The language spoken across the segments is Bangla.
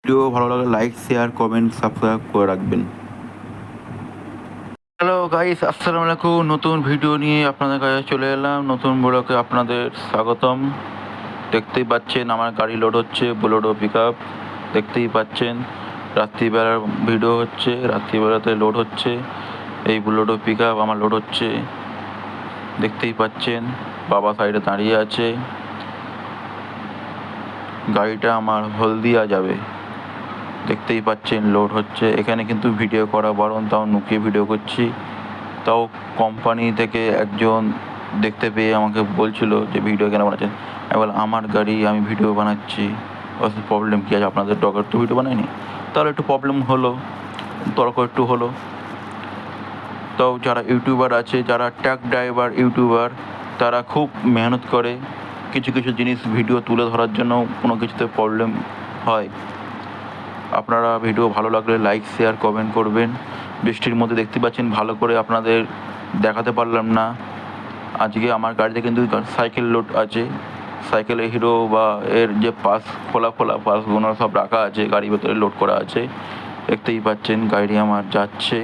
ভিডিও ভালো লাগলে লাইক শেয়ার কমেন্ট সাবস্ক্রাইব করে রাখবেন। হ্যালো গাইস, আসসালামু আলাইকুম। নতুন ভিডিও নিয়ে আপনাদের কাছে চলে এলাম। নতুন ব্লগে আপনাদের স্বাগতম। দেখতেই পাচ্ছেন আমার গাড়ি লোড হচ্ছে, বোলেরো পিকআপ। দেখতেই পাচ্ছেন রাত্রিবেলার ভিডিও হচ্ছে, রাত্রিবেলাতে লোড হচ্ছে। এই বোলেরো পিকআপ আমার লোড হচ্ছে, দেখতেই পাচ্ছেন। বাবা সাইডে দাঁড়িয়ে আছে। গাড়িটা আমার হলদিয়া যাবে, দেখতেই পাচ্ছেন লোড হচ্ছে। এখানে কিন্তু ভিডিও করা বারণ, তাও লুকিয়ে ভিডিও করছি। তাও কোম্পানি থেকে একজন দেখতে পেয়ে আমাকে বলছিল যে ভিডিও কেন বানাচ্ছেন। আমি বললাম আমার গাড়ি, আমি ভিডিও বানাচ্ছি, প্রবলেম কী আছে? আপনাদের ডগের তো ভিডিও বানায়নি, তাহলে একটু প্রবলেম হলো, তর্ক একটু হলো। তাও যারা ইউটিউবার আছে, যারা ট্রাক ড্রাইভার ইউটিউবার, তারা খুব মেহনত করে কিছু কিছু জিনিস ভিডিও তুলে ধরার জন্য। কোনো কিছুতে প্রবলেম হয়। আপনারা ভিডিও ভালো লাগলে লাইক শেয়ার কমেন্ট করবেন। বৃষ্টির মধ্যে দেখতে পাচ্ছেন ভালো করে আপনাদের দেখাতে পারলাম না। আজকে আমার গাড়িতে কিন্তু সাইকেল লোড আছে। সাইকেলে হিরো বা এর যে পাস খোলা পাসগুলো সব রাখা আছে, গাড়ির ভেতরে লোড করা আছে। দেখতেই পাচ্ছেন গাড়ি আমার যাচ্ছে।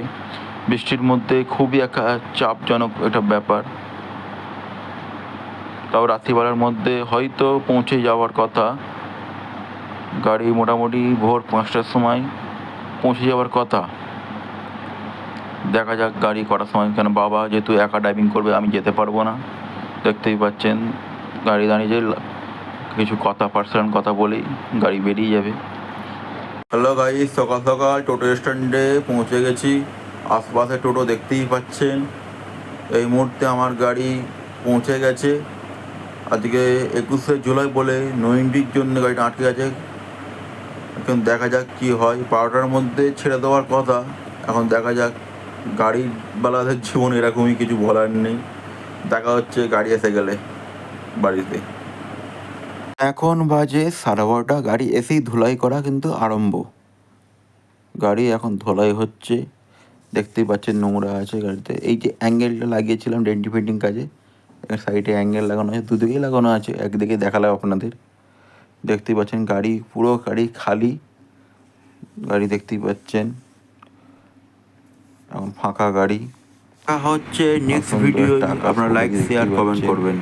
বৃষ্টির মধ্যে খুবই একটা চাপজনক একটা ব্যাপার। তাও রাত্রিবেলার মধ্যে হয়তো পৌঁছে যাওয়ার কথা। গাড়ি মোটামুটি ভোর 5টার সময় পৌঁছে যাওয়ার কথা। দেখা যাক গাড়ি কটার সময়, কেন বাবা যেহেতু একা ড্রাইভিং করবে, আমি যেতে পারবো না। দেখতেই পাচ্ছেন গাড়ি দাঁড়িয়ে কিছু কথা, পার্সোনাল কথা বলেই গাড়ি বেরিয়ে যাবে। হ্যালো গাইস, সকাল সকাল টোটো স্ট্যান্ডে পৌঁছে গেছি। আশপাশে টোটো দেখতেই পাচ্ছেন। এই মুহূর্তে আমার গাড়ি পৌঁছে গেছে। আজকে 21শে জুলাই বলে 90-র জন্য গাড়িটা আটকে গেছে। এখন দেখা যাক কি হয়। 12টার মধ্যে ছেড়ে দেওয়ার কথা। এখন দেখা যাক। গাড়িওয়ালাদের জীবন এরকমই, কিছু বলার নেই। দেখা হচ্ছে গাড়ি এসে গেলে বাড়িতে। এখন বাজে 12:30। গাড়ি এসেই ধুলাই করা কিন্তু আরম্ভ। গাড়ি এখন ধুলাই হচ্ছে, দেখতেই পাচ্ছেন নোংরা আছে গাড়িতে। এই যে অ্যাঙ্গেলটা লাগিয়েছিলাম ডেন্টি ফেন্টিং কাজে, সাইডে অ্যাঙ্গেল লাগানো আছে, দুদিকেই লাগানো আছে। একদিকে দেখালাম আপনাদের, দেখতেই পাচ্ছেন গাড়ি পুরো গাড়ি খালি। গাড়ি দেখতেই পাচ্ছেন এখন ফাঁকা গাড়ি। হচ্ছে নেক্সট ভিডিও, আপনারা লাইক শেয়ার কমেন্ট করবেন।